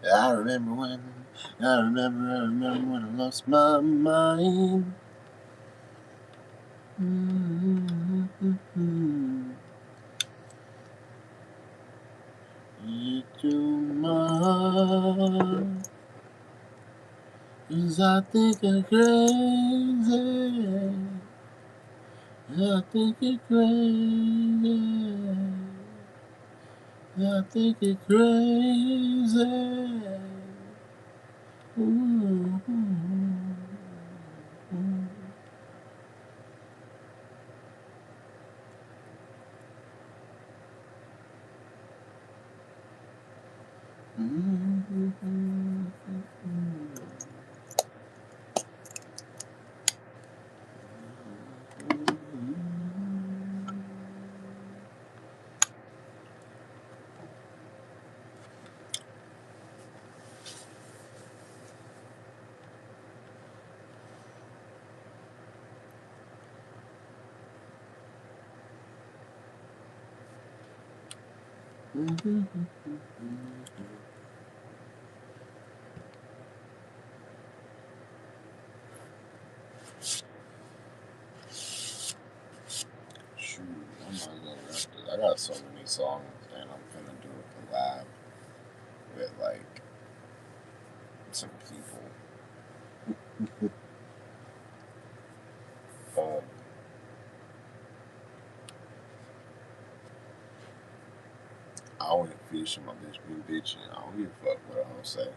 I remember when I lost my mind. You do my, 'cause I think I'm crazy. I think you're crazy. I think you're crazy. Ooh. Shoot, I'm not gonna rap this. I got so many songs, and I'm gonna do a collab with like some people. Um, I went fishing, my bitch been bitching. I don't give a fuck what a hoe say.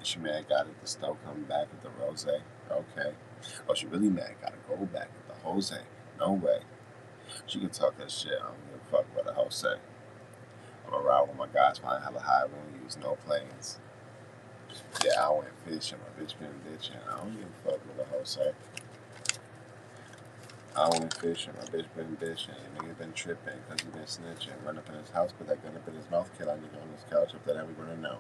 Is she mad? Got it? The stove coming back with the rose? Okay. Oh, she really mad? Gotta go back with the Jose? No way. She can talk that shit. I don't give a fuck what a hoe say. I'm gonna ride with my guys, flying hella high. We don't use no planes. Yeah, I went fishing. My bitch been bitching. I don't give a fuck what a hoe say. I went fishing. My bitch been bitching. Your nigga been tripping because he been snitching. Run up in his house, put that gun up in his mouth, kill that nigga on his couch if that ever gonna know.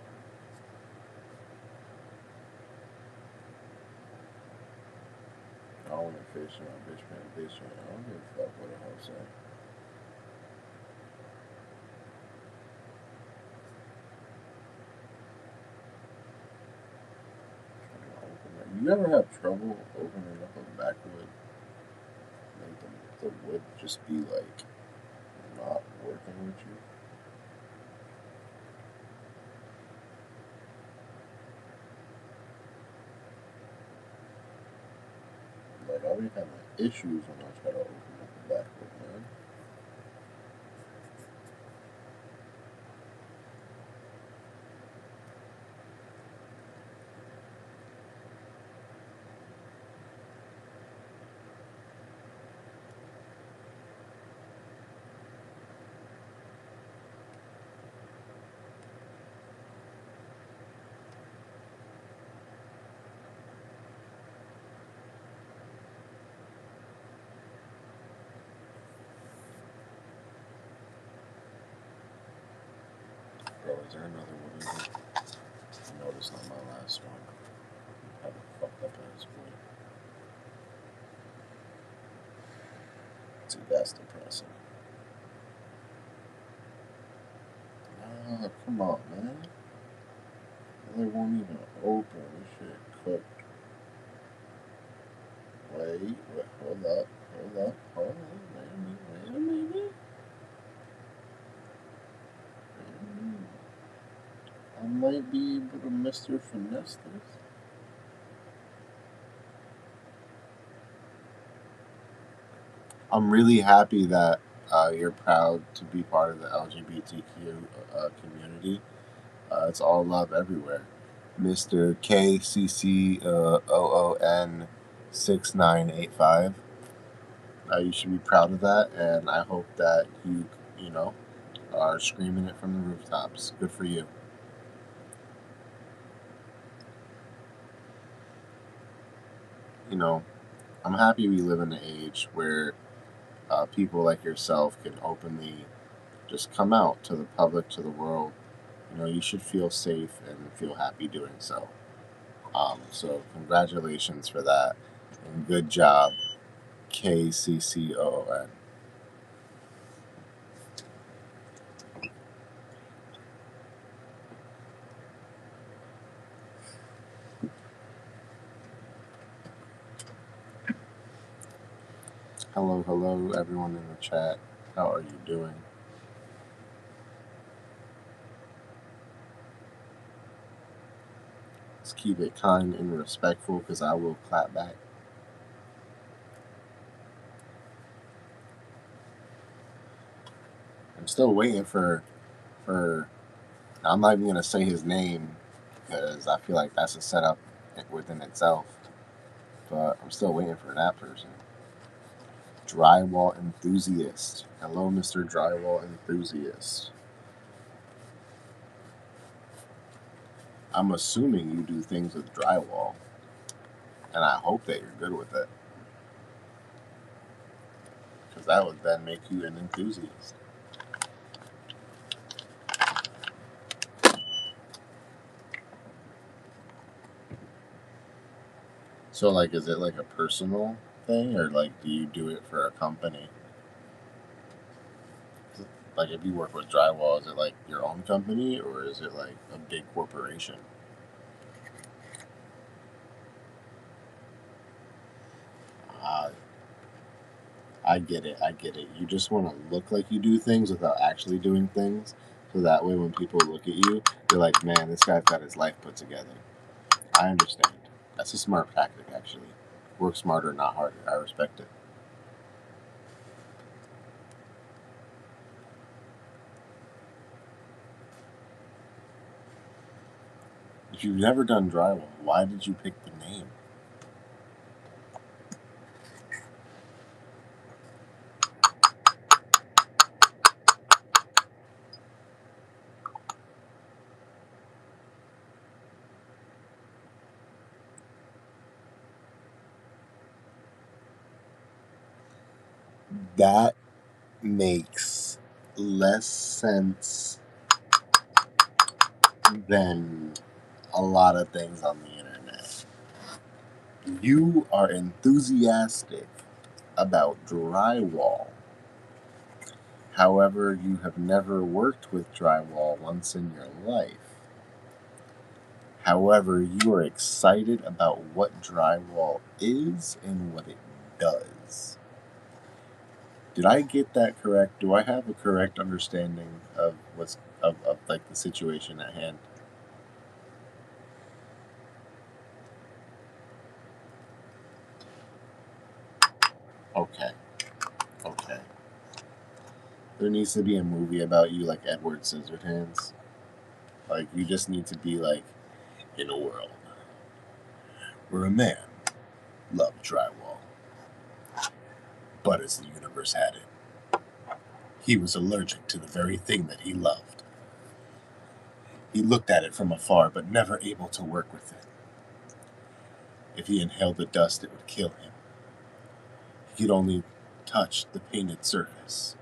I went fishing. My bitch been bitching. I don't give a fuck what a hoe say. You ever have trouble opening up a backwood? Like the wood just be like not working with you? Like I be having issues when I try to open up a backwood, man. Bro, is there another one in here? No, this is not my last one. I haven't fucked up at this point. See, that's depressing. Ah, come on, man. They won't even open. This shit cooked. Wait, hold up, hold up. Wait a minute. I might be able to Mr. Finesse this. I'm really happy that you're proud to be part of the LGBTQ community. It's all love everywhere. Mr. KCCOON6985. You should be proud of that, and I hope that you know, are screaming it from the rooftops. Good for you. You know, I'm happy we live in an age where people like yourself can openly just come out to the public, to the world, you should feel safe and feel happy doing so. So congratulations for that, and good job, KCCOON. Hello, hello, everyone in the chat. How are you doing? Let's keep it kind and respectful because I will clap back. I'm still waiting for. I'm not even gonna say his name because I feel like that's a setup within itself. But I'm still waiting for that person. Drywall enthusiast. Hello, Mr. Drywall enthusiast. I'm assuming you do things with drywall, and I hope that you're good with it, because that would then make you an enthusiast. So, like, is it like a personal thing, or like, do you do it for a company? Like, if you work with drywall, is it like your own company, or is it like a big corporation? Uh, I get it. I get it. You just want to look like you do things without actually doing things. So that way, when people look at you, they're like, man, this guy's got his life put together. I understand. That's a smart tactic, actually. Work smarter, not harder. I respect it. If you've never done drywall, why did you pick the name? That makes less sense than a lot of things on the internet. You are enthusiastic about drywall. However, you have never worked with drywall once in your life. However, you are excited about what drywall is and what it does. Did I get that correct? Do I have a correct understanding of of like the situation at hand? Okay. Okay. There needs to be a movie about you like Edward Scissorhands. Like, you just need to be like, in a world where a man loved drywall, but as the universe had it, he was allergic to the very thing that he loved. He looked at it from afar, but never able to work with it. If he inhaled the dust, it would kill him. He could only touch the painted surface.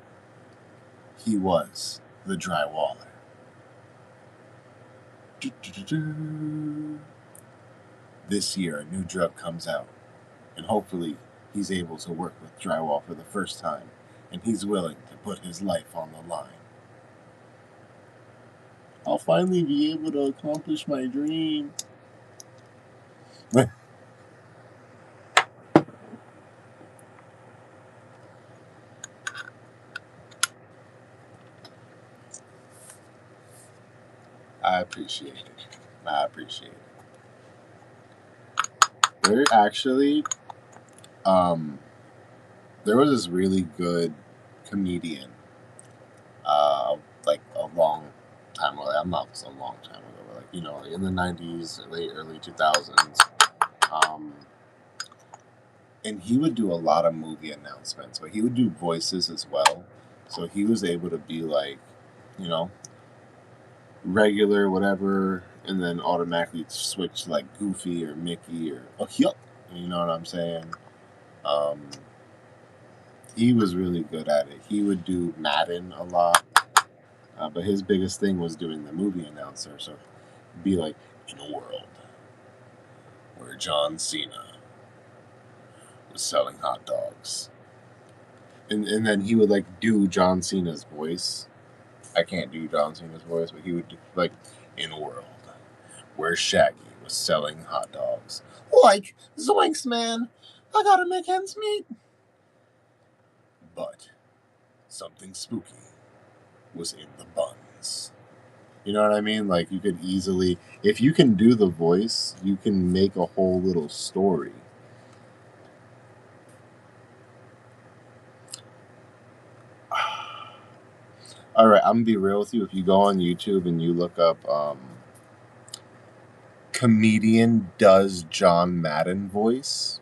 He was the drywaller. This year, a new drug comes out, and hopefully, he's able to work with drywall for the first time, and he's willing to put his life on the line. I'll finally be able to accomplish my dream. I appreciate it. I appreciate it. There actually, um, there was this really good comedian, like a long time ago. I'm not so long time ago, but like in the '90s, late early 2000s. Um, and he would do a lot of movie announcements, but he would do voices as well. So he was able to be like, you know, regular, whatever, and then automatically switch to like Goofy or Mickey or oh yup, you know what I'm saying? Um, He was really good at it. He would do Madden a lot, but his biggest thing was doing the movie announcer. So be like, in a world where John Cena was selling hot dogs, and then he would like do John Cena's voice. I can't do John Cena's voice, but he would do, like, in a world where Shaggy was selling hot dogs. Like, zoinks, man! I gotta make ends meet. But something spooky was in the buns. You know what I mean? Like, you could easily, if you can do the voice, you can make a whole little story. All right, I'm gonna be real with you. If you go on YouTube and you look up comedian does John Madden voice,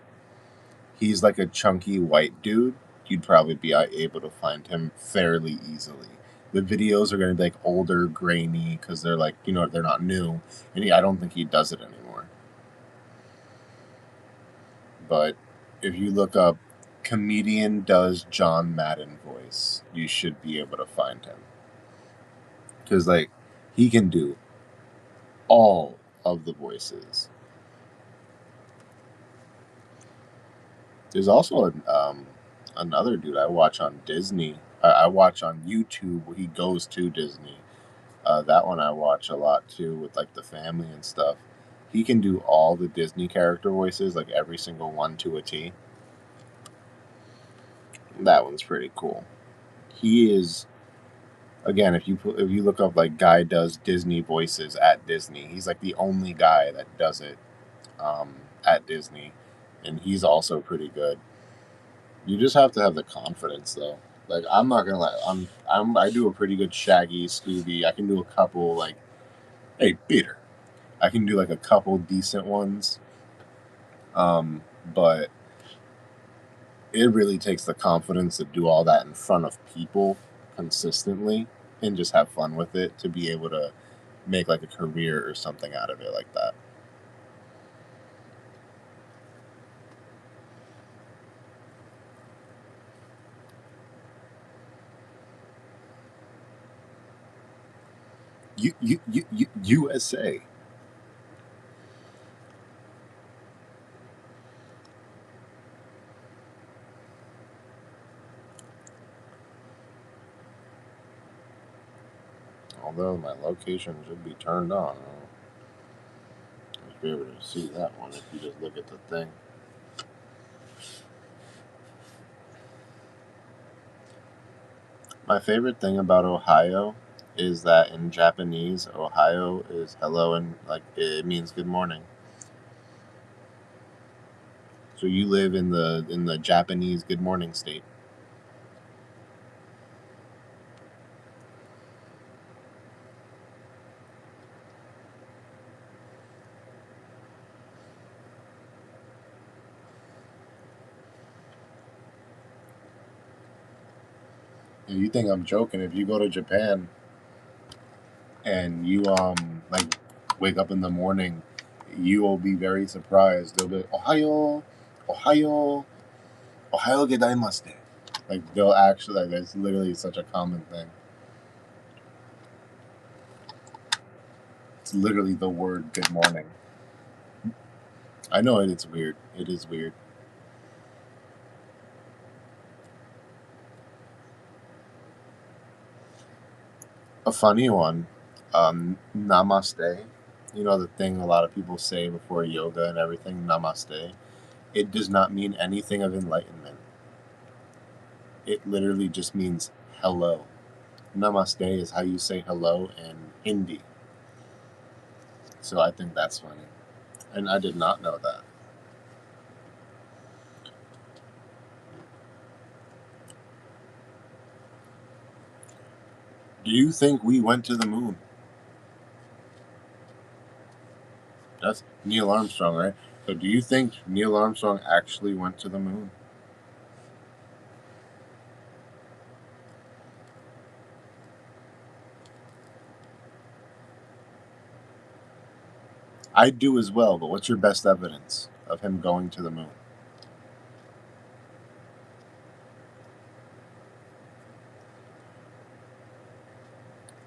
he's like a chunky white dude. You'd probably be able to find him fairly easily. The videos are going to be like older, grainy, because they're like, they're not new. And I don't think he does it anymore. But if you look up comedian does John Madden voice, you should be able to find him. Because, like, he can do all of the voices. There's also another dude I watch on Disney. I watch on YouTube where he goes to Disney. That one I watch a lot too, with like the family and stuff. He can do all the Disney character voices, like every single one to a T. That one's pretty cool. He is, again, if you look up like guy does Disney voices at Disney, he's like the only guy that does it at Disney, and he's also pretty good. You just have to have the confidence, though. Like, I'm not gonna lie, I do a pretty good Shaggy, Scooby. I can do a couple, like, hey Peter. I can do like a couple decent ones, but it really takes the confidence to do all that in front of people consistently and just have fun with it to be able to make like a career or something out of it like that. USA. Although my location should be turned on, I'll be able to see that one if you just look at the thing. My favorite thing about Ohio is that in Japanese, Ohio is hello, and like it means good morning. So you live in the Japanese good morning state. You think I'm joking? If you go to Japan and you like wake up in the morning, you will be very surprised. They'll be like, Ohio, Ohio, Ohio gozaimasu. Like they'll actually, like, it's literally such a common thing. It's literally the word good morning. I know it's weird. It is weird. A funny one, namaste. You know the thing a lot of people say before yoga and everything, namaste. It does not mean anything of enlightenment. It literally just means hello. Namaste is how you say hello in Hindi. So I think that's funny. And I did not know that. Do you think we went to the moon? That's Neil Armstrong, right? So do you think Neil Armstrong actually went to the moon? I do as well, but what's your best evidence of him going to the moon?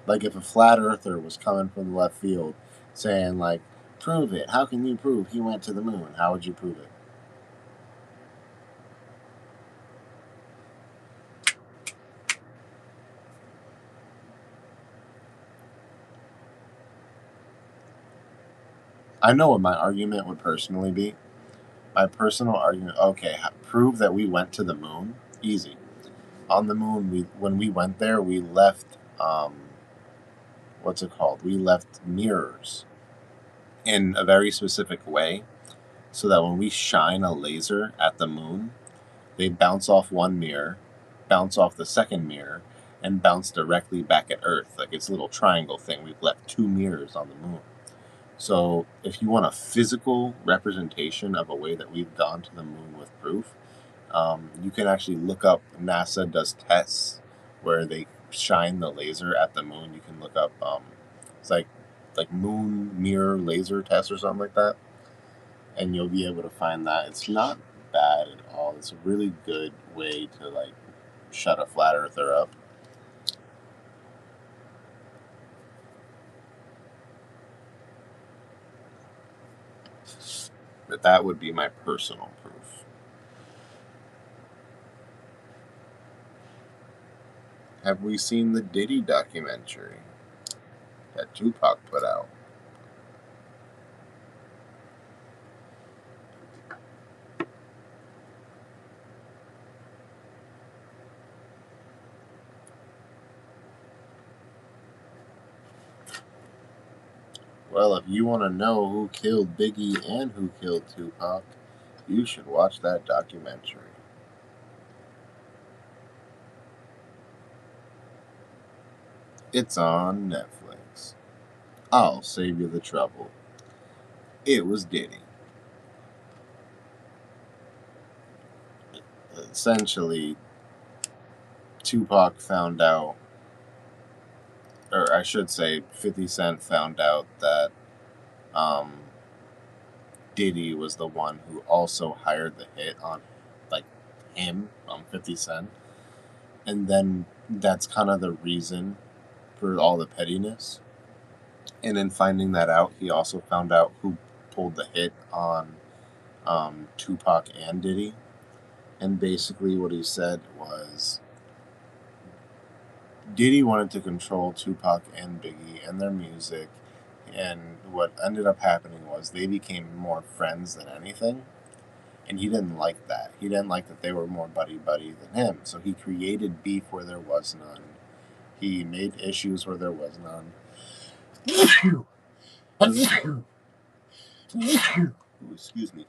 Like if a flat earther was coming from the left field saying like, prove it. How can you prove he went to the moon? How would you prove it? I know what my argument would personally be. My personal argument, okay, prove that we went to the moon. Easy. On the moon, when we went there, we left, what's it called? We left mirrors in a very specific way so that when we shine a laser at the moon, they bounce off one mirror, bounce off the second mirror, and bounce directly back at Earth. Like it's a little triangle thing. We've left two mirrors on the moon. So if you want a physical representation of a way that we've gone to the moon with proof, you can actually look up. NASA does tests where they shine the laser at the moon. You can look up. It's like moon mirror laser test or something like that, and you'll be able to find that. It's not bad at all. It's a really good way to like shut a flat earther up. But that would be my personal proof. Have we seen the Diddy documentary that Tupac put out? Well, if you want to know who killed Biggie and who killed Tupac, you should watch that documentary. It's on Netflix. I'll save you the trouble. It was Diddy. Essentially, Tupac found out, or I should say, 50 Cent found out that um, Diddy was the one who also hired the hit on, like, him, on 50 Cent. And then that's kind of the reason for all the pettiness. And in finding that out, he also found out who pulled the hit on Tupac and Diddy. And basically, what he said was Diddy wanted to control Tupac and Biggie and their music. And what ended up happening was they became more friends than anything. And he didn't like that. He didn't like that they were more buddy buddy than him. So he created beef where there was none. He made issues where there was none. Excuse me.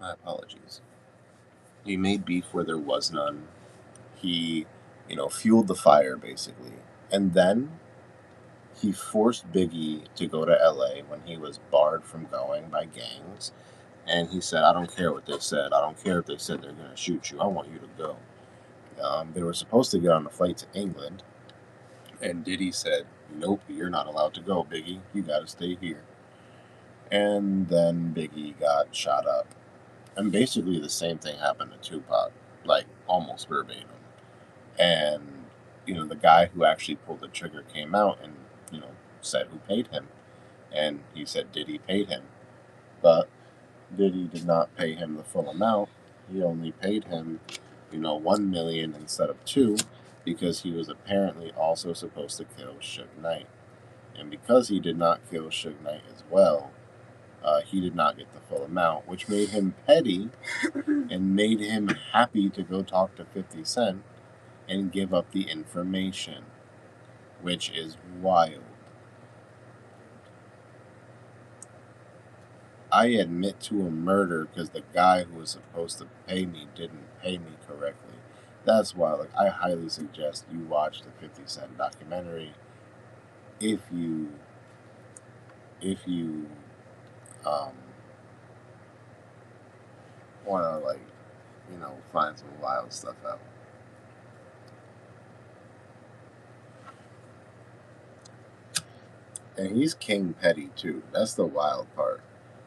My apologies. He made beef where there was none. He, fueled the fire basically. And then he forced Biggie to go to LA when he was barred from going by gangs. And he said, I don't care what they said. I don't care if they said they're going to shoot you. I want you to go. They were supposed to get on a flight to England. And Diddy said, nope, you're not allowed to go, Biggie. You got to stay here. And then Biggie got shot up. And basically the same thing happened to Tupac, like almost verbatim. And, the guy who actually pulled the trigger came out and, said who paid him. And he said Diddy paid him. But Diddy did not pay him the full amount. He only paid him, 1 million instead of 2 because he was apparently also supposed to kill Suge Knight. And because he did not kill Suge Knight as well, he did not get the full amount, which made him petty and made him happy to go talk to 50 Cent and give up the information, which is wild. I admit to a murder because the guy who was supposed to pay me didn't pay me correctly. That's why, I highly suggest you watch the 50 Cent documentary if you um, want to find some wild stuff out. And he's King Petty too. That's the wild part.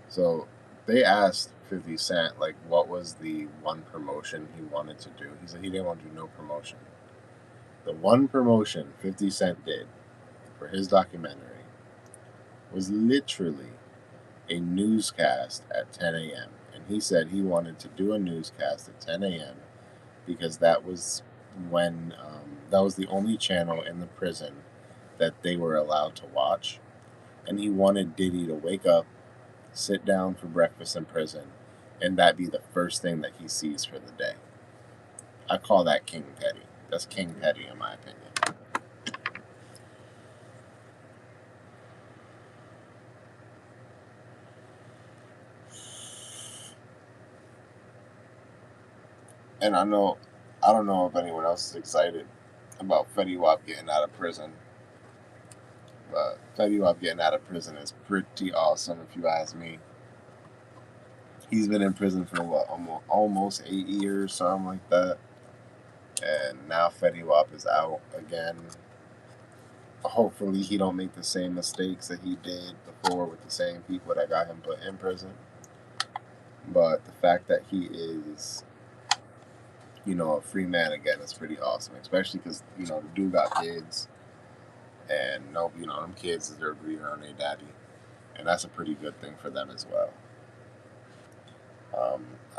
So they asked 50 Cent what was the one promotion he wanted to do. He said he didn't want to do no promotion. The one promotion 50 Cent did for his documentary was literally a newscast at 10 a.m. And he said he wanted to do a newscast at 10 a.m. because that was when that was the only channel in the prison that they were allowed to watch. And he wanted Diddy to wake up, sit down for breakfast in prison, and that be the first thing that he sees for the day. I call that King Petty. That's King Petty, in my opinion. And I don't know if anyone else is excited about Fetty Wap getting out of prison. But Fetty Wap getting out of prison is pretty awesome, if you ask me. He's been in prison for what, almost 8 years, something like that. And now Fetty Wap is out again. Hopefully, he don't make the same mistakes that he did before with the same people that got him put in prison. But the fact that he is, a free man again is pretty awesome, especially because the dude got kids, and them kids deserve to be around their daddy, and that's a pretty good thing for them as well.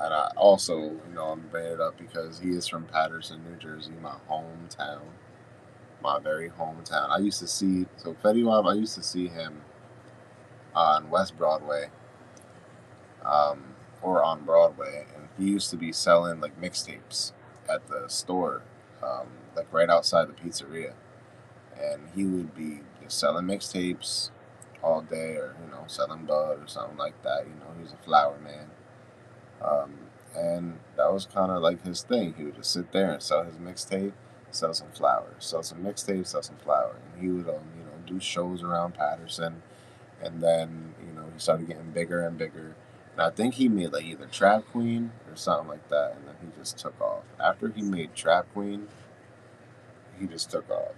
And I also, I'm bringing it up because he is from Paterson, New Jersey, my hometown, my very hometown. I used to see Fetty Wap. I used to see him on West Broadway, or on Broadway, and he used to be selling like mixtapes at the store, like right outside the pizzeria, and he would be just selling mixtapes all day, or selling bud or something like that. He was a flower man. And that was kind of like his thing. He would just sit there and sell his mixtape, sell some flowers, sell some mixtape, sell some flour. And he would, do shows around Patterson. And then, he started getting bigger and bigger. And I think he made like either Trap Queen or something like that. And then he just took off. After he made Trap Queen, he just took off.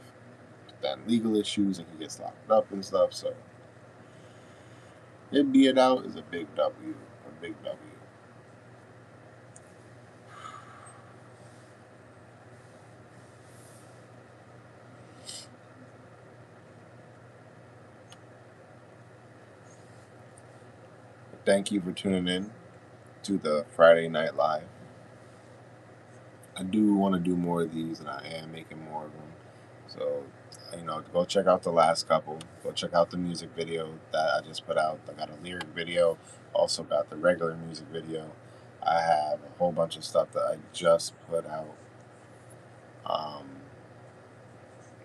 But then legal issues and he gets locked up and stuff. So him being out is a big W. A big W. Thank you for tuning in to the Friday Night Live. I do want to do more of these, and I am making more of them. So, go check out the last couple. Go check out the music video that I just put out. I got a lyric video, also got the regular music video. I have a whole bunch of stuff that I just put out.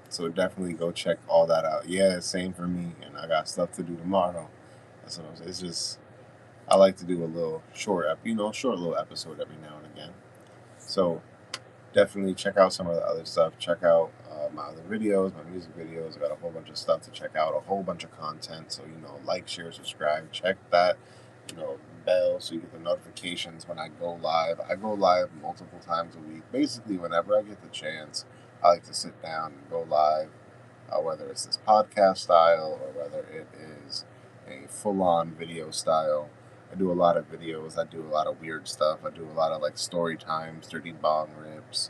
So definitely go check all that out. Yeah, same for me, and I got stuff to do tomorrow. That's what I'm saying. It's just I like to do a little short little episode every now and again. So definitely check out some of the other stuff. Check out my other videos, my music videos. I got a whole bunch of stuff to check out, a whole bunch of content. So like, share, subscribe. Check that bell so you get the notifications when I go live. I go live multiple times a week. Basically, whenever I get the chance, I like to sit down and go live, whether it's this podcast style or whether it is a full-on video style. I do a lot of videos. I do a lot of weird stuff. I do a lot of like story times, dirty bong rips.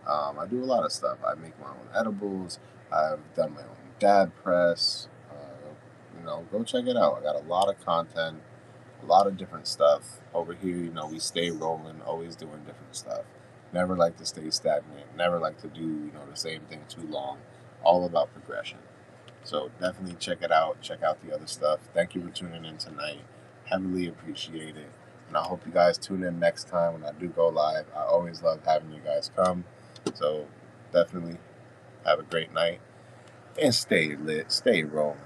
I do a lot of stuff. I make my own edibles. I've done my own dab press. Go check it out. I got a lot of content, a lot of different stuff over here. We stay rolling, always doing different stuff. Never like to stay stagnant. Never like to do the same thing too long. All about progression. So definitely check it out. Check out the other stuff. Thank you for tuning in tonight. Heavily appreciate it. And I hope you guys tune in next time when I do go live. I always love having you guys come. So definitely have a great night. And stay lit. Stay rolling.